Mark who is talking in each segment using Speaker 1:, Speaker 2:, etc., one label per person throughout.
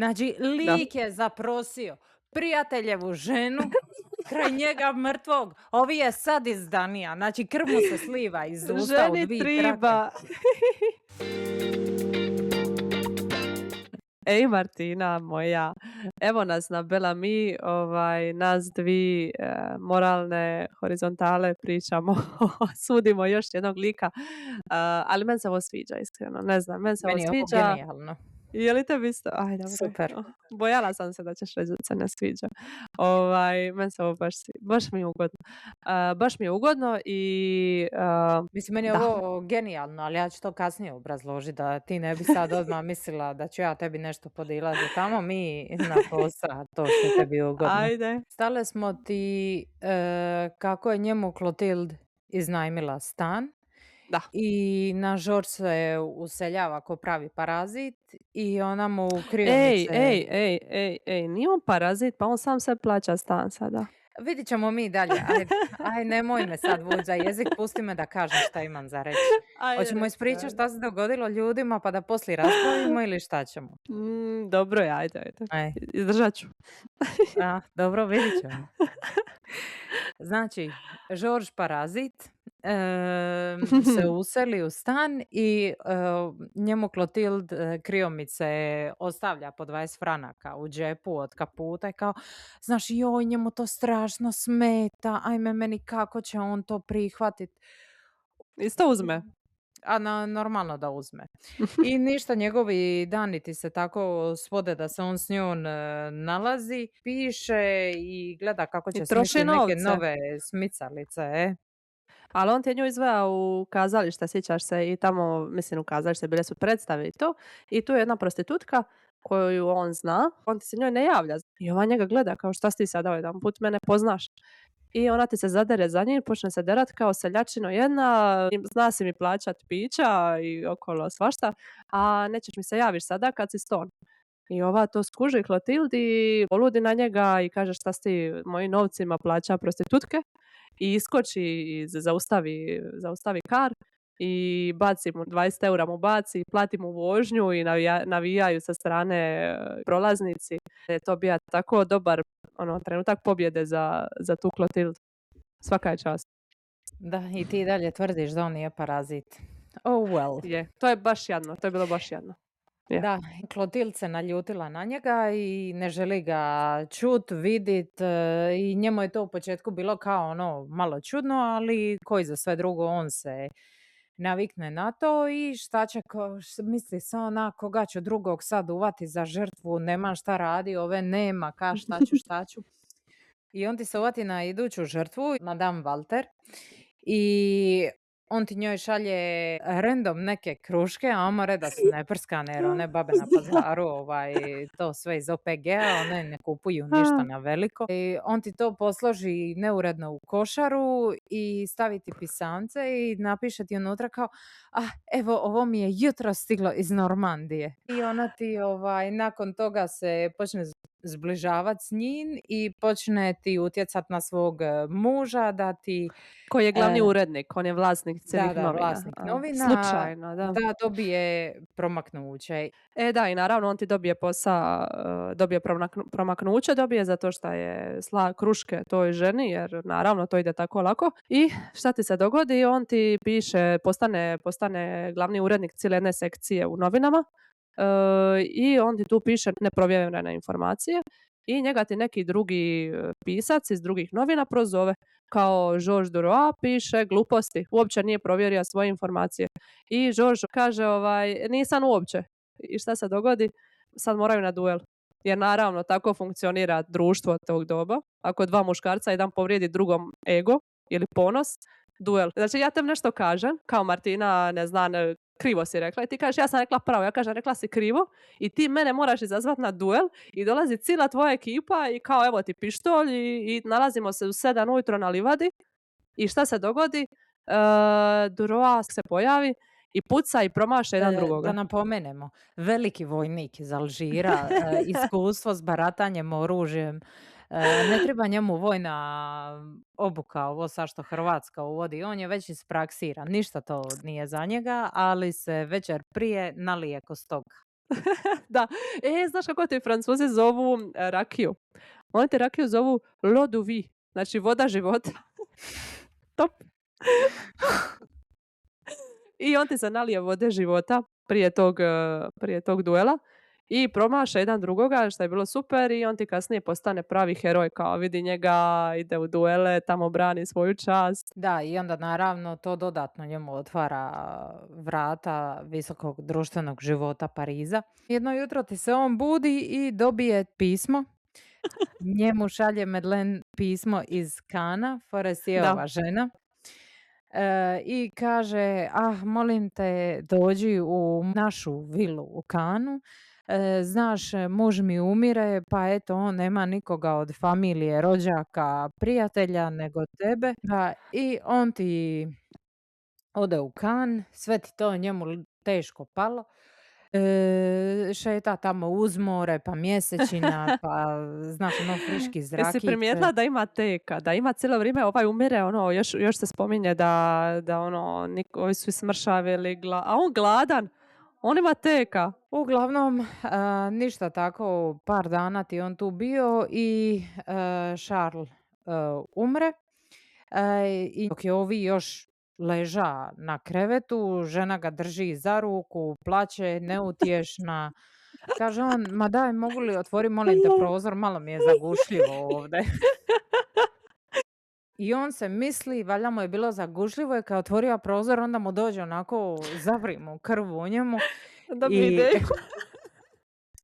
Speaker 1: Znači,
Speaker 2: Da.
Speaker 1: lik je zaprosio prijateljevu ženu kraj njega mrtvog. Ovi je sad izdanija. Znači, krv mu se sliva iz usta u
Speaker 2: Ženi
Speaker 1: dvije trake.
Speaker 2: triba. Ej, Martina moja, evo nas na Belami, nas dvi moralne horizontale pričamo, sudimo još jednog lika, ali meni se ovo sviđa iskreno, ne znam, meni se ovo
Speaker 1: Meni je ovo
Speaker 2: sviđa.
Speaker 1: genijalno.
Speaker 2: Je li tebi isto? Aj, dobro.
Speaker 1: Super.
Speaker 2: Bojala sam se da ćeš reći da se ne sviđa. Meni se ovo baš mi je ugodno. Baš mi je ugodno i
Speaker 1: Mislim, meni je
Speaker 2: da.
Speaker 1: ovo genijalno, ali ja ću to kasnije obrazložiti da ti ne bi sad odmah mislila da ću ja tebi nešto podilaziti tamo, mi na posao, to što je tebi ugodno.
Speaker 2: Ajde.
Speaker 1: Stale smo ti kako je njemu Klotild iznajmila stan
Speaker 2: Da.
Speaker 1: i na Žorž se useljava ko pravi parazit i ona mu u
Speaker 2: Ej,
Speaker 1: kriomice...
Speaker 2: ej, ej, ej, ej, nije on parazit, pa on sam sebi plaća stan sada.
Speaker 1: Vidit ćemo mi dalje, aj nemoj me sad vući za jezik, pusti me da kažem šta imam za reći.
Speaker 2: Ajde,
Speaker 1: Hoćemo
Speaker 2: reci,
Speaker 1: ispričati
Speaker 2: ajde.
Speaker 1: šta se dogodilo ljudima pa da poslije raspravimo ili šta ćemo?
Speaker 2: Dobro je, ajde.
Speaker 1: Aj,
Speaker 2: Izdržat ću.
Speaker 1: dobro, vidit ćemo. Znači, Žorž parazit se useli u stan i njemu Klotild kriomice ostavlja po 20 franaka u džepu od kaputa i kao, znaš, joj, njemu to strašno smeta, ajme meni kako će on to prihvatit.
Speaker 2: Isto uzme.
Speaker 1: A normalno da uzme. I ništa, njegovi dani ti se tako svode da se on s njom nalazi, piše i gleda kako
Speaker 2: I
Speaker 1: će
Speaker 2: troši
Speaker 1: smisliti neke
Speaker 2: novce.
Speaker 1: nove smicalice.
Speaker 2: Ali on ti je nju izveo u kazalište, sjećaš se, i tamo, mislim, u kazalište bile su predstave i to. I tu je jedna prostitutka koju on zna, on ti se njoj ne javlja. I ova njega gleda kao, šta si ti sada jedan put, mene poznaš. I ona ti se zadere za njim, počne se derat kao seljačino jedna, zna si mi plaćat pića i okolo svašta, a nećeš mi se javiš sada kad si ston. I ova to skuži Klotild i poludi na njega i kaže, šta si ti mojim novcima plaća prostitutke, i iskoči i zaustavi kar i baci mu 20 eura, mu baci, plati mu vožnju i navijaju sa strane prolaznici. Je to bio tako dobar trenutak pobjede za tu Klotild. Svaka je čast.
Speaker 1: Da, i ti dalje tvrdiš da on nije parazit. Oh well.
Speaker 2: Je. To je baš jadno, to je bilo baš jadno. Je.
Speaker 1: Da, Klotild se naljutila na njega i ne želi ga čut, vidit i njemu je to u početku bilo kao malo čudno, ali koji za sve drugo on se navikne na to i šta će, misli se ona, koga ću drugog sad uvati za žrtvu, nema šta radi, ove nema, šta ću. I on ti se uvati na iduću žrtvu, Madame Walter, i on ti njoj šalje random neke kruške, a omore da su neprskane jer one babe na pazaru to sve iz OPG-a, one ne kupuju ništa na veliko. I on ti to posloži neuredno u košaru i stavi ti pisance i napiše ti unutra kao, evo ovo mi je jutro stiglo iz Normandije. I ona ti nakon toga se počne zbližavati s njim i počne ti utjecat na svog muža da ti...
Speaker 2: Koji je glavni urednik, on je vlasnik cijelih novina.
Speaker 1: Vlasnik novina.
Speaker 2: Slučajno, da.
Speaker 1: Da dobije promaknuće.
Speaker 2: Da, i naravno on ti dobije posao, dobije promaknuće, dobije zato što je sla kruške toj ženi, jer naravno to ide tako lako. I šta ti se dogodi? On ti piše, postane glavni urednik cijele jedne sekcije u novinama i on ti tu piše neprovjerene informacije i njega ti neki drugi pisac iz drugih novina prozove. Kao Georges Duroy piše gluposti, uopće nije provjerio svoje informacije. I Georges kaže, nisam uopće. I šta se dogodi? Sad moraju na duel. Jer naravno tako funkcionira društvo tog doba. Ako dva muškarca jedan povrijedi drugom ego ili ponos, duel. Znači ja tem nešto kažem, kao Martina, ne znam, krivo si rekla i ti kažeš ja sam rekla pravo, ja kažem rekla si krivo i ti mene moraš izazvati na duel i dolazi cijela tvoja ekipa i kao evo ti pištolj i nalazimo se u 7 ujutro na livadi i šta se dogodi? Duroy se pojavi i puca i promaša jedan drugoga.
Speaker 1: Da napomenemo, veliki vojnik iz Alžira, iskustvo s baratanjem oružjem, ne treba njemu vojna obuka, ovo sa što Hrvatska uvodi, on je već ispraksiran, ništa to nije za njega, ali se večer prije nalije ko stoga.
Speaker 2: Da. Znaš kako ti Francuzi zovu rakiju? Oni ti rakiju zovu l'eau de vie, znači voda života. Top. I on ti se nalije vode života prije tog duela i promaša jedan drugoga, što je bilo super i on ti kasnije postane pravi heroj, kao vidi njega, ide u duele, tamo brani svoju čast.
Speaker 1: Da, i onda naravno to dodatno njemu otvara vrata visokog društvenog života Pariza. Jedno jutro ti se on budi i dobije pismo. Njemu šalje Madeleine pismo iz Kana,
Speaker 2: Da.
Speaker 1: Forestierova žena. I kaže, molim te dođi u našu vilu u Kanu. Znaš, muž mi umire, pa eto on nema nikoga od familije, rođaka, prijatelja nego tebe. Da, i on ti ode u Kan, sve ti to njemu teško palo. Šeta tamo uz more, pa mjesečina, pa znaš ono friški
Speaker 2: Jesi
Speaker 1: zrakić.
Speaker 2: primijetila da ima teka, da ima cijelo vrijeme ovaj umire, ono, još se spominje da ono, ovi su smršavili, a on gladan, on ima teka.
Speaker 1: Uglavnom, ništa tako, par dana ti on tu bio i Charles umre. I dok je ovi još leža na krevetu, žena ga drži za ruku, plaće, neutješna. Kaže on, ma daj, mogu li otvori, molim te, prozor, malo mi je zagušljivo ovdje. I on se misli, valjda mu je bilo zagušljivo i kad je otvorio prozor, onda mu dođe onako, zavri mu krv u njemu.
Speaker 2: Da bi
Speaker 1: I,
Speaker 2: ideju.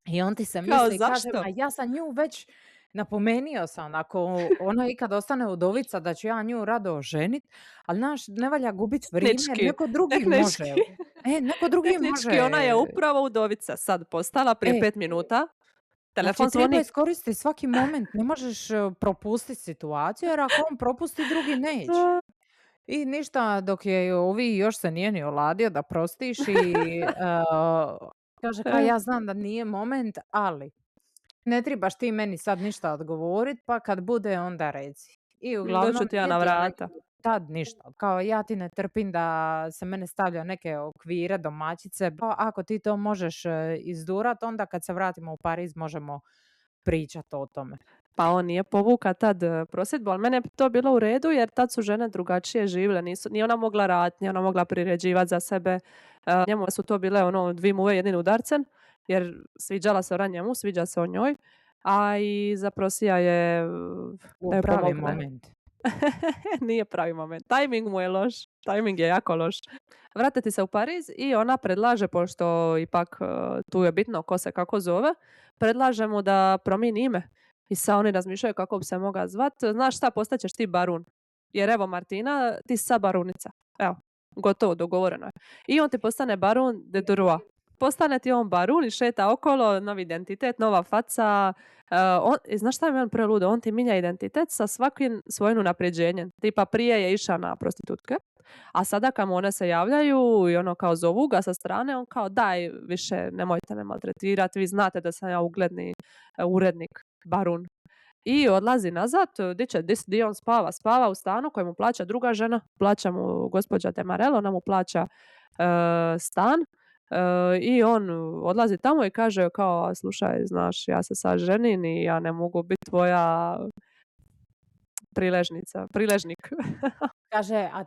Speaker 1: I on ti se
Speaker 2: Kao,
Speaker 1: misli, kaže,
Speaker 2: zašto?
Speaker 1: ma ja sam nju već napomenio sam, ako ona ikad ostane udovica, da ću ja nju rado ženit, ali znaš, ne valja gubit vrijeme, jer
Speaker 2: Tehnički,
Speaker 1: neko drugi može.
Speaker 2: tehnički,
Speaker 1: Neko drugi
Speaker 2: tehnički ona je
Speaker 1: može.
Speaker 2: upravo udovica sad postala prije
Speaker 1: E,
Speaker 2: 5 minuta.
Speaker 1: znači
Speaker 2: Telefon
Speaker 1: treba
Speaker 2: zvoni.
Speaker 1: iskoristiti svaki moment, ne možeš propustiti situaciju, jer ako on propusti, drugi neće. I ništa, dok je ovi još se nije ni oladio da prostiš i kaže kao ja znam da nije moment, ali ne trebaš ti meni sad ništa odgovorit, pa kad bude onda reci. I
Speaker 2: Doću
Speaker 1: uglavnom
Speaker 2: ti ja na
Speaker 1: niti je
Speaker 2: vrata.
Speaker 1: rekao tad ništa. Kao ja ti ne trpim da se mene stavlja u neke okvire domaćice. Pa ako ti to možeš izdurat, onda kad se vratimo u Pariz možemo pričat o tome.
Speaker 2: Pa on nije povuka tad prosjedbu, ali mene je to bilo u redu jer tad su žene drugačije živjele. Nije ona mogla raditi, nije ona mogla priređivati za sebe. Njemu su to bile ono dvi muve jednim udarcem, jer sviđala se ona njemu, sviđa se o njoj, a i zaprosija je
Speaker 1: U
Speaker 2: da joj
Speaker 1: pravi
Speaker 2: pomogne.
Speaker 1: moment.
Speaker 2: Nije pravi moment. Tajming mu je loš. Tajming je jako loš. Vratiti se u Pariz i ona predlaže, pošto ipak tu je bitno ko se kako zove, predlaže mu da promijeni ime. I sad oni razmišljaju kako bi se mogao zvat. Znaš šta, postaćeš ti barun. Jer evo Martina, ti si sad barunica. Evo, gotovo, dogovoreno je. I on ti postane barun de Durois. Postane ti on barun i šeta okolo, novi identitet, nova faca. Znaš šta je on preludo? On ti minja identitet sa svakim svojim unapređenjem. Tipa prije je išao na prostitutke, a sada kad mu one se javljaju i ono kao zovu ga sa strane, on kao daj više nemojte me maltretirati, vi znate da sam ja ugledni urednik, barun. I odlazi nazad, di on spava u stanu koji mu plaća druga žena, plaća mu gospođa Demarel, ona mu plaća stan. I on odlazi tamo i kaže kao, slušaj, znaš, ja se sad ženim i ja ne mogu biti tvoja priležnik.
Speaker 1: Kaže, a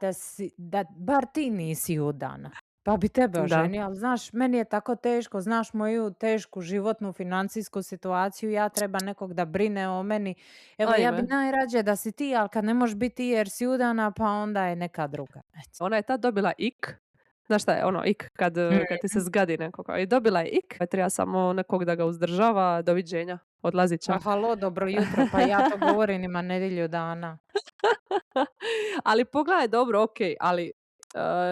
Speaker 1: da bar ti nisi udana, pa bi tebe
Speaker 2: Da.
Speaker 1: oženio, ali znaš, meni je tako teško, znaš moju tešku životnu financijsku situaciju, ja treba nekog da brine o meni. Evo, ja bi
Speaker 2: Ajme.
Speaker 1: najrađe da si ti, ali kad ne možeš biti ti jer si udana, pa onda je neka druga. Eto.
Speaker 2: Ona je tad dobila ik. Znaš šta je ono ik kad ti se zgadi nekoga. I dobila je ik. Treba samo nekog da ga uzdržava. Doviđenja. Odlazi
Speaker 1: Pa
Speaker 2: čak.
Speaker 1: halo, dobro jutro, pa ja to govorim ima nedjelju dana.
Speaker 2: Ali pogledaj dobro, ok, ali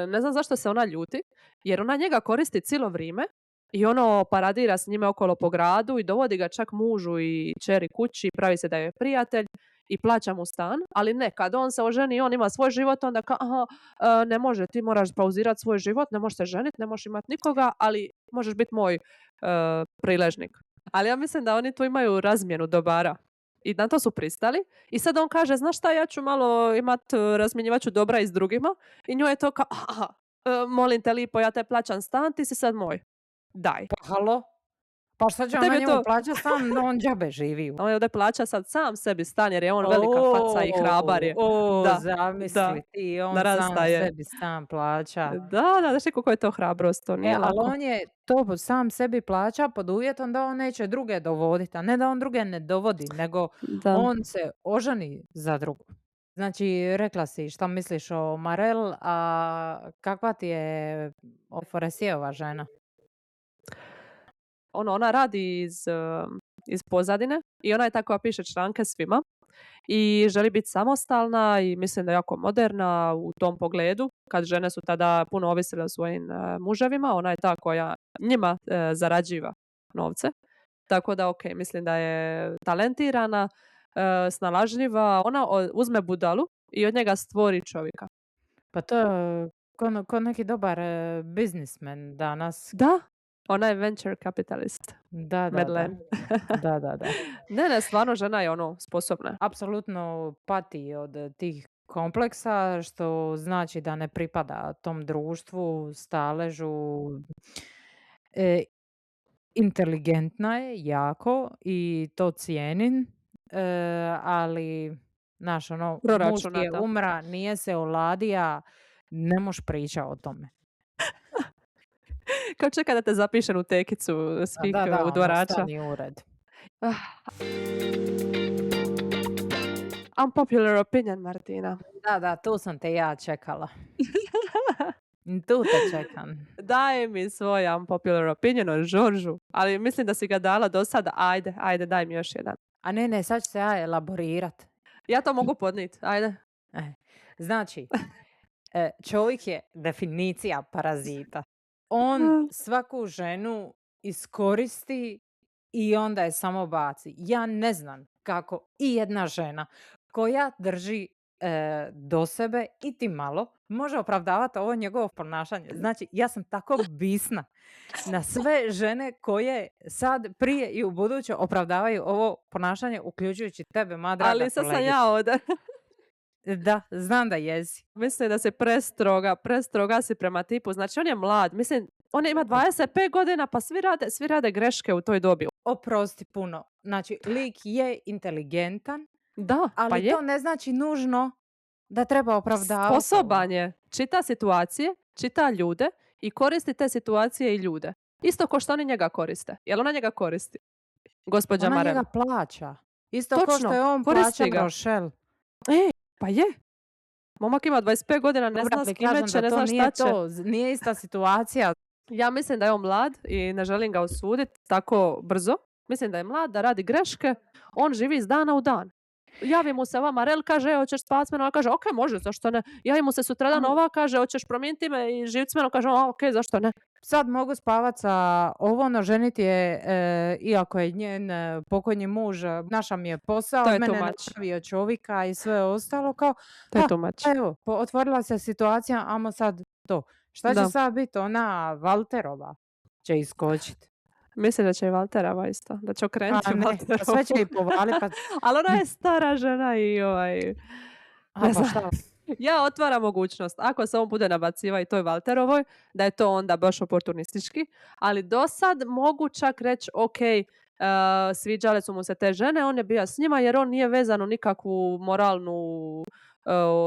Speaker 2: ne znam zašto se ona ljuti, jer ona njega koristi cijelo vrijeme i ono paradira s njime okolo po gradu i dovodi ga čak mužu i čeri kući, pravi se da je prijatelj i plaća mu stan, ali ne, kad on se oženi i on ima svoj život, onda ne može, ti moraš pauzirati svoj život, ne možeš se ženiti, ne možeš imati nikoga, ali možeš biti moj priležnik. Ali ja mislim da oni tu imaju razmjenu dobara. I na to su pristali. I sad on kaže, znaš šta, ja ću malo razmjenjivat ću dobra i s drugima. I njoj je to kao, molim te lipo, ja te plaćam stan, ti si sad moj. Daj.
Speaker 1: Pa halo, Pa šta će
Speaker 2: Tebi
Speaker 1: ona
Speaker 2: je
Speaker 1: njemu
Speaker 2: to,
Speaker 1: plaćat stan da on džabe živi?
Speaker 2: on je ovdje plaća sad sam sebi stan jer je on velika faca i hrabar je. Da, da,
Speaker 1: Zamisli ti, on sam
Speaker 2: narastaje.
Speaker 1: sebi stan plaća.
Speaker 2: Da, znaš ti koliko je to hrabrost, to nije
Speaker 1: Ali
Speaker 2: lako.
Speaker 1: on je to sam sebi plaća pod uvjetom da on neće druge dovoditi, a ne da on druge ne dovodi, nego
Speaker 2: Da.
Speaker 1: on se oženi za drugu. Znači, rekla si šta misliš o Marel, a kakva ti je Forestijeva žena?
Speaker 2: Ona radi iz pozadine i ona je ta koja piše članke svima i želi biti samostalna i mislim da je jako moderna u tom pogledu. Kad žene su tada puno ovisile o svojim muževima, ona je ta koja njima zarađiva novce. Tako da, ok, mislim da je talentirana, snalažljiva. Ona uzme budalu i od njega stvori čovjeka.
Speaker 1: Pa to je ko neki dobar biznismen danas.
Speaker 2: Da, ona je venture capitalist.
Speaker 1: Da.
Speaker 2: Madeleine.
Speaker 1: Da.
Speaker 2: Ne, stvarno žena je sposobna.
Speaker 1: Apsolutno pati od tih kompleksa, što znači da ne pripada tom društvu, staležu. Inteligentna je jako i to cijenim, ali muž ti je
Speaker 2: Proračunata.
Speaker 1: umra, nije se oladija, ne moš priča o tome.
Speaker 2: Kao čeka da te zapišem u tekicu svih
Speaker 1: Da,
Speaker 2: udvarača.
Speaker 1: stani ured.
Speaker 2: Unpopular opinion, Martina.
Speaker 1: Da, tu sam te ja čekala. Tu te čekam.
Speaker 2: Daj mi svoj unpopular opinion o Žoržu, ali mislim da si ga dala do sada. Ajde, daj mi još jedan.
Speaker 1: A ne, sad ću se ja elaborirat.
Speaker 2: Ja to mogu podnijeti, ajde.
Speaker 1: Znači, čovjek je definicija parazita. On svaku ženu iskoristi i onda je samo baci. Ja ne znam kako i jedna žena koja drži do sebe i ti malo može opravdavati ovo njegovo ponašanje. Znači, ja sam tako bisna na sve žene koje sad, prije i u buduće opravdavaju ovo ponašanje, uključujući tebe, moja draga
Speaker 2: Ali sad sam
Speaker 1: kolegice.
Speaker 2: ja ovdje.
Speaker 1: Da, znam da jesi.
Speaker 2: Mislim da si prestroga si prema tipu. Znači, on je mlad. Mislim, on ima 25 godina, pa svi rade greške u toj dobi.
Speaker 1: Oprosti puno. Znači, lik je inteligentan,
Speaker 2: Da,
Speaker 1: ali
Speaker 2: pa je.
Speaker 1: to ne znači nužno da treba opravdavati.
Speaker 2: Sposoban je. Čita situacije, čita ljude i koristi te situacije i ljude. Isto ko što oni njega koriste. Jel ona njega koristi? Gospođa
Speaker 1: Ona
Speaker 2: Marel.
Speaker 1: njega plaća. Isto
Speaker 2: Točno,
Speaker 1: ko što je on
Speaker 2: koristi
Speaker 1: plaća
Speaker 2: ga.
Speaker 1: Rochelle.
Speaker 2: Pa je. Momak ima 25 godina, ne zna s kime će, ne zna šta će.
Speaker 1: Nije ista situacija.
Speaker 2: Ja mislim da je on mlad i ne želim ga osuditi tako brzo. Mislim da je mlad, da radi greške. On živi iz dana u dan. Javi mu se ova Marel, kaže, hoćeš spavati s menom? A kaže, ok, može, zašto ne? Javi mu se sutradan ova, kaže, hoćeš promijeniti me i živjeti s menom? Kaže, ok, zašto ne?
Speaker 1: Sad mogu spavati sa ovo, ženiti je, iako je njen pokojni muž, naša mi je posao,
Speaker 2: To je
Speaker 1: mene
Speaker 2: too
Speaker 1: je
Speaker 2: much.
Speaker 1: napravio čovjeka i sve ostalo, kao,
Speaker 2: To je too much.
Speaker 1: evo, otvorila se situacija, amo sad to. Šta će
Speaker 2: Da.
Speaker 1: sad biti? Ona Valterova će iskočiti.
Speaker 2: Mislim da će i Valterova isto, da će okrenuti Valterovu.
Speaker 1: Sve će i povaliti.
Speaker 2: Ali ona je stara žena i ne znam.
Speaker 1: Šta?
Speaker 2: Ja otvaram mogućnost, ako se on bude nabaciva i toj Valterovoj, da je to onda baš oportunistički, ali do sad mogu čak reći, ok, sviđale su mu se te žene, on je bio s njima jer on nije vezan u nikakvu moralnu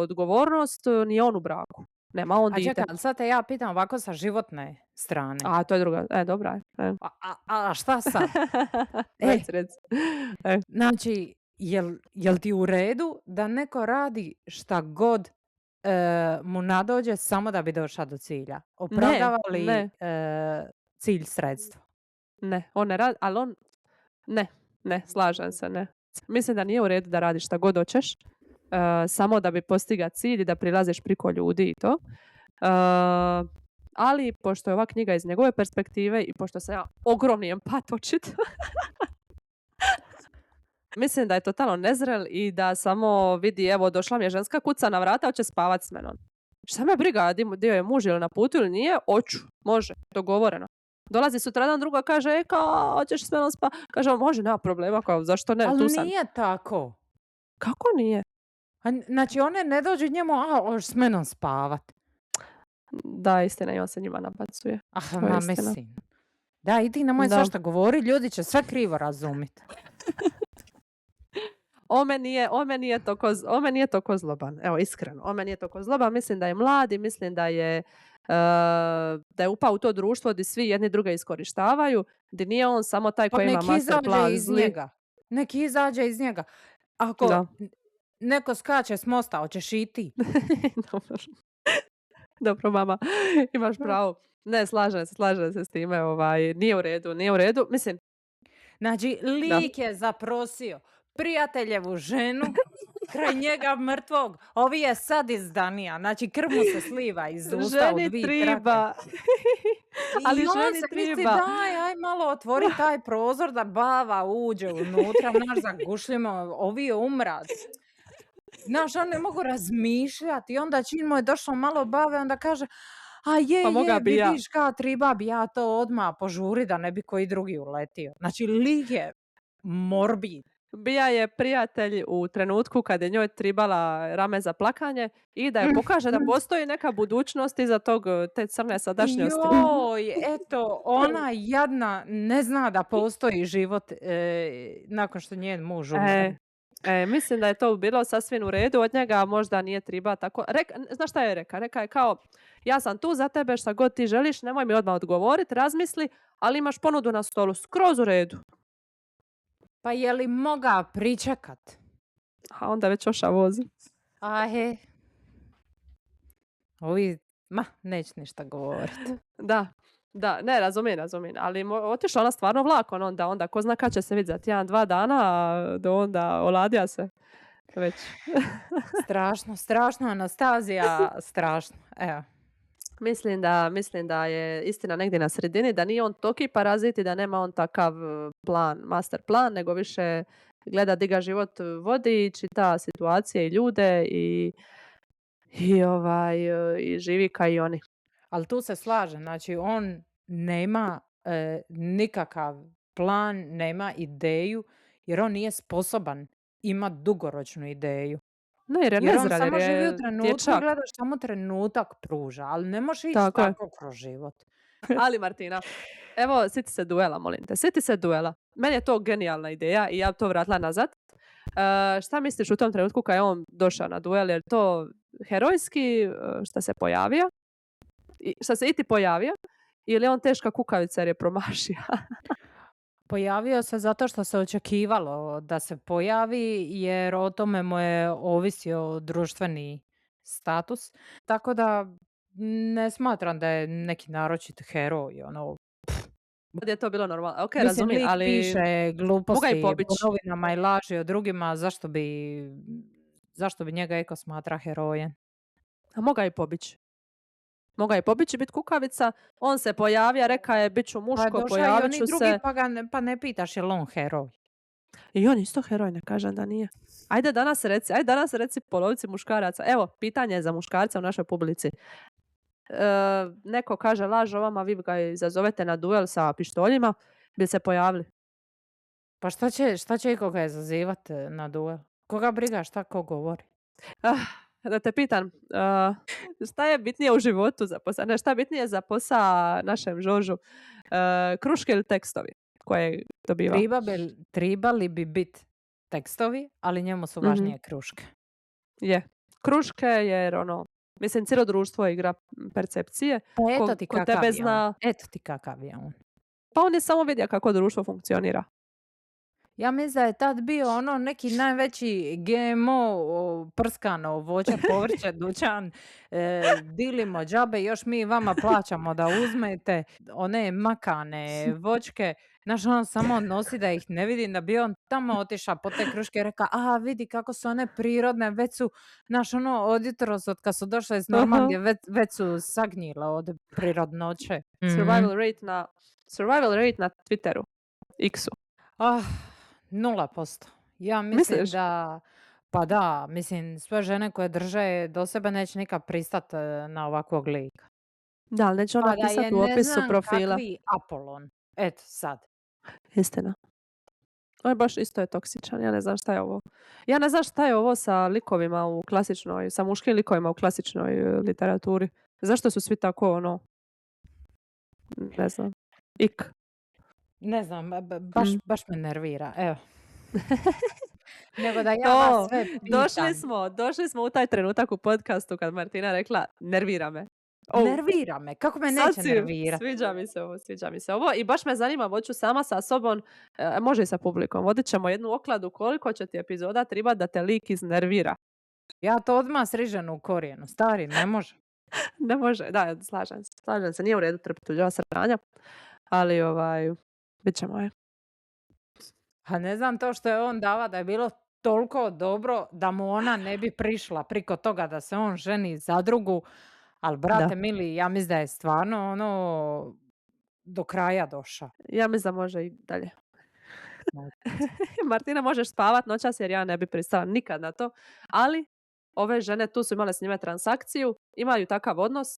Speaker 2: odgovornost, ni on u braku. Nema on dite.
Speaker 1: A čekaj, sad te ja pitam ovako sa životne strane.
Speaker 2: A, to je druga, dobra je.
Speaker 1: A šta sad?
Speaker 2: Reci.
Speaker 1: Znači, jel ti u redu da neko radi šta god mu nadođe samo da bi došao do cilja? Opravdava li cilj sredstvo?
Speaker 2: Ne, on ne radi, ali on... Ne, slažem se, ne. Mislim da nije u redu da radiš šta god hoćeš, samo da bi postiga cilj i da prilaziš priko ljudi i to. Ali, pošto je ova knjiga iz njegove perspektive i pošto sam ja ogromni empat očit, mislim da je totalno nezrel i da samo vidi, evo, došla mi je ženska, kuca na vrata, hoće spavat s menom. Šta me briga, dio je muž ili na putu ili nije, hoću, može, dogovoreno. Dolazi sutradan druga, kaže, kao, hoćeš s menom spavati? Kaže, može, nema problema, kao, zašto ne,
Speaker 1: ali
Speaker 2: tu sam.
Speaker 1: nije tako.
Speaker 2: Kako nije?
Speaker 1: Znači, one ne dođu njemu, hoćeš s menom spavat.
Speaker 2: Da, istina, i on se njima nabacuje.
Speaker 1: Mislim. Da, i ti nemoj
Speaker 2: Da.
Speaker 1: svašta govori, ljudi će sve krivo razumjeti.
Speaker 2: On meni je toko zloban. Evo, iskreno. On meni je toko zloban. Mislim da je mlad i mislim da je upao u to društvo gdje svi jedni druge iskorištavaju, gdje nije on samo taj
Speaker 1: Pa
Speaker 2: koji ima
Speaker 1: neki
Speaker 2: master
Speaker 1: izađe
Speaker 2: plan
Speaker 1: iz
Speaker 2: zli.
Speaker 1: njega. Neki izađe iz njega. Ako
Speaker 2: Da.
Speaker 1: neko skače s mosta, hoćeš i ti.
Speaker 2: Dobro. Dobro, mama, imaš pravo. Ne, slažem se s time. Nije u redu, nije u redu. Mislim,
Speaker 1: Znači,
Speaker 2: da.
Speaker 1: lik je zaprosio prijateljevu ženu kraj njega mrtvog. Ovi je sad izdanija. Znači, krv mu se sliva iz usta u
Speaker 2: Ženi
Speaker 1: dvi
Speaker 2: triba.
Speaker 1: trake.
Speaker 2: Ali
Speaker 1: I on
Speaker 2: ženi
Speaker 1: se misli,
Speaker 2: triba.
Speaker 1: aj malo otvori taj prozor da bava uđe unutra, naš zagušljimo, ovi je umrat. Znaš, on ne mogu razmišljati i onda čim mu je došlo malo bave, onda kaže, a
Speaker 2: Pa moga bi ja.
Speaker 1: vidiš ka triba bi ja to odmah požuri da ne bi koji drugi uletio. Znači, lik je morbid.
Speaker 2: Bija je prijatelj u trenutku kad je njoj tribala rame za plakanje i da je pokaže da postoji neka budućnost iza te crne sadašnjosti.
Speaker 1: Joj, eto, ona jadna ne zna da postoji život nakon što njen muž umre.
Speaker 2: Mislim da je to bilo sasvim u redu od njega, možda nije triba tako. Znaš šta je reka? Reka je kao, ja sam tu za tebe, šta god ti želiš, nemoj mi odmah odgovoriti, razmisli, ali imaš ponudu na stolu, skroz u redu.
Speaker 1: Pa je li moga pričekat?
Speaker 2: A onda već oša vozi.
Speaker 1: Ahe. Ovi, neću ništa govoriti.
Speaker 2: Da, ne, razumijem, ali otišla ona stvarno vlakom onda ko zna kad će se vidjeti za tjedan, 2 dana, a do onda oladija se već.
Speaker 1: Strašno, Anastazija, strašno, evo.
Speaker 2: Mislim da je istina negdje na sredini, da nije on toki parazit i da nema on takav plan, master plan, nego više gleda di ga život vodi, čita situacije i ljude i živi kao i oni.
Speaker 1: Ali tu se slažem, znači on nema nikakav plan, nema ideju, jer on nije sposoban imati dugoročnu ideju.
Speaker 2: No, jer je
Speaker 1: Jer on
Speaker 2: nezrel,
Speaker 1: samo
Speaker 2: jer
Speaker 1: živi
Speaker 2: je
Speaker 1: u trenutku,
Speaker 2: dječak.
Speaker 1: gledaš samo trenutak pruža, ali ne može ići
Speaker 2: Tako je.
Speaker 1: tako kroz život.
Speaker 2: Ali Martina, evo, sjeti se duela, molim te. Sjeti se duela. Meni je to genijalna ideja i ja bi to vratila nazad. Šta misliš u tom trenutku kad je on došao na duel? Je to herojski šta se pojavio? Šta se i ti pojavio? Ili je on teška kukavica jer je promašio?
Speaker 1: Pojavio se zato što se očekivalo da se pojavi, jer o tome mu je ovisio društveni status. Tako da ne smatram da je neki naročit heroj.
Speaker 2: Kad je to bilo normalno? Ok,
Speaker 1: Mislim,
Speaker 2: razumijem,
Speaker 1: lik
Speaker 2: ali
Speaker 1: piše
Speaker 2: moga i
Speaker 1: gluposti
Speaker 2: pobić.
Speaker 1: po novinama i laži o drugima, zašto bi njega eko smatra herojem?
Speaker 2: A moga i pobić. Moga je pobići biti kukavica, on se pojavio, reka je bit ću
Speaker 1: Pa
Speaker 2: muško,
Speaker 1: došao i
Speaker 2: pojavit
Speaker 1: oni
Speaker 2: ću
Speaker 1: drugi
Speaker 2: se.
Speaker 1: pa ne pitaš je li on heroj.
Speaker 2: I on isto heroj, ne kažem da nije. Ajde danas reci polovici muškaraca. Evo, pitanje je za muškarca u našoj publici. Neko kaže laž o vama, vi ga izazovete na duel sa pištoljima, bi se pojavili?
Speaker 1: Pa šta će ikoga zazivati na duel? Koga briga šta ko govori?
Speaker 2: Da te pitam, šta je bitnije u životu za posao? Ne, šta je bitnije za posao našem Žoržu? Kruške ili tekstovi koje dobiva?
Speaker 1: Tribali bi biti tekstovi, ali njemu su važnije kruške.
Speaker 2: Je. Kruške jer mislim, cijelo društvo igra percepcije.
Speaker 1: Pa eto ti
Speaker 2: ko
Speaker 1: kakav
Speaker 2: tebe
Speaker 1: je
Speaker 2: zna.
Speaker 1: on. Eto ti kakav je on.
Speaker 2: Pa on je samo vidio kako društvo funkcionira.
Speaker 1: Ja mislim da je tad bio neki najveći GMO prskano voće, povrće, dućan, dilimo džabe, još mi vama plaćamo da uzmete one makane voćke. Znaš, on samo nosi da ih ne vidim, da bi on tamo otišao po te kruške i rekao, vidi kako su one prirodne, već su, znaš, od jutros od kad su došle iz Normandije, već su sagnjile od prirodnoće.
Speaker 2: Survival rate na Twitteru, X-u.
Speaker 1: 0%. Ja mislim
Speaker 2: Misliš?
Speaker 1: pa da, mislim, sve žene koje drže do sebe neće nikad pristati na ovakvog lika.
Speaker 2: Da, ali neće ona pisati u opisu profila.
Speaker 1: Kakvi Apolon. Eto, sad.
Speaker 2: Istina. On je baš isto je toksičan, ja ne znam šta je ovo. Ja ne znam šta je ovo sa likovima u klasičnoj, sa muškim likovima u klasičnoj literaturi. Zašto su svi tako, ne znam,
Speaker 1: Ne znam,
Speaker 2: Mm.
Speaker 1: baš me nervira, evo. Nego da ja vas
Speaker 2: To,
Speaker 1: sve
Speaker 2: došli
Speaker 1: pitam.
Speaker 2: smo, došli smo u taj trenutak u podcastu kad Martina rekla nervira me. Oh,
Speaker 1: Nervira me, kako me
Speaker 2: sad
Speaker 1: neće
Speaker 2: si,
Speaker 1: nervirat?
Speaker 2: sviđa mi se ovo i baš me zanima, hoću sama sa sobom, može i sa publikom, vodit ćemo jednu okladu koliko će ti epizoda tribat da te lik iznervira.
Speaker 1: Ja to odmah srižem u korijenu, stari, ne može.
Speaker 2: Ne može, da, slažem se, nije u redu trpiti tuđa sranja, ali bit ćemo je.
Speaker 1: A ne znam to što je on dava da je bilo toliko dobro da mu ona ne bi prišla priko toga da se on ženi za drugu, ali brate
Speaker 2: Da.
Speaker 1: mili, ja mislim da je stvarno ono do kraja došao.
Speaker 2: Ja mislim da može i dalje.
Speaker 1: Majke.
Speaker 2: Martina, možeš spavat noćas jer ja ne bi pristala nikad na to, ali ove žene tu su imale s njime transakciju, imaju takav odnos,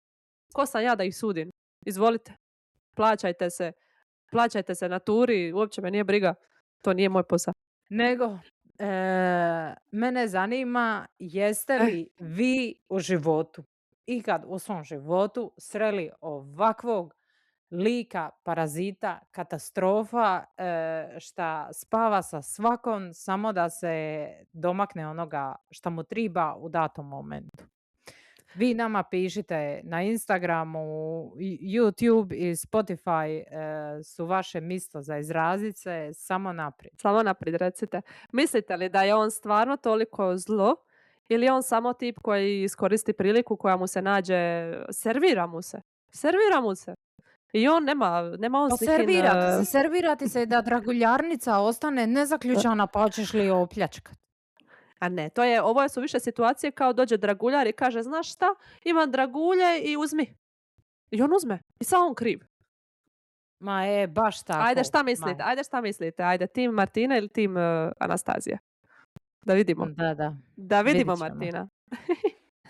Speaker 2: ko sam ja da ih sudim? Izvolite, plaćajte se na turi, uopće me nije briga, to nije moj posao.
Speaker 1: Nego, mene zanima jeste li vi u životu, ikad u svom životu sreli ovakvog lika, parazita, katastrofa, šta spava sa svakom samo da se domakne onoga šta mu triba u datom momentu. Vi nama pišite na Instagramu, YouTube i Spotify su vaše misto za izrazit se, samo naprijed.
Speaker 2: Samo naprijed recite. Mislite li da je on stvarno toliko zlo ili je on samo tip koji iskoristi priliku koja mu se nađe, servira mu se. I on nema on
Speaker 1: Pa
Speaker 2: slikin...
Speaker 1: servirati se da draguljarnica ostane nezaključana pa hoćeš li je opljačkat.
Speaker 2: A ne, ovo su više situacije kao dođe draguljar i kaže, znaš šta, imam dragulje i uzmi. I on uzme. I sam on kriv.
Speaker 1: Ma baš tako.
Speaker 2: Ajde šta mislite? Ajde, tim Martina ili tim Anastazija? Da vidimo. Da vidimo, Martina.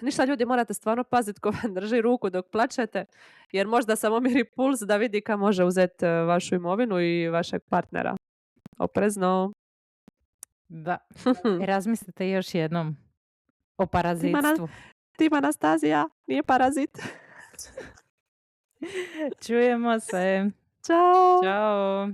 Speaker 2: Ništa, ljudi, morate stvarno paziti ko vam drži ruku dok plačete, jer možda samo miri puls da vidi kam može uzeti vašu imovinu i vašeg partnera. Oprezno.
Speaker 1: Da. Razmislite još jednom o parazitstvu.
Speaker 2: Tim Anastazija nije parazit.
Speaker 1: Čujemo se.
Speaker 2: Ćao.
Speaker 1: Ćao.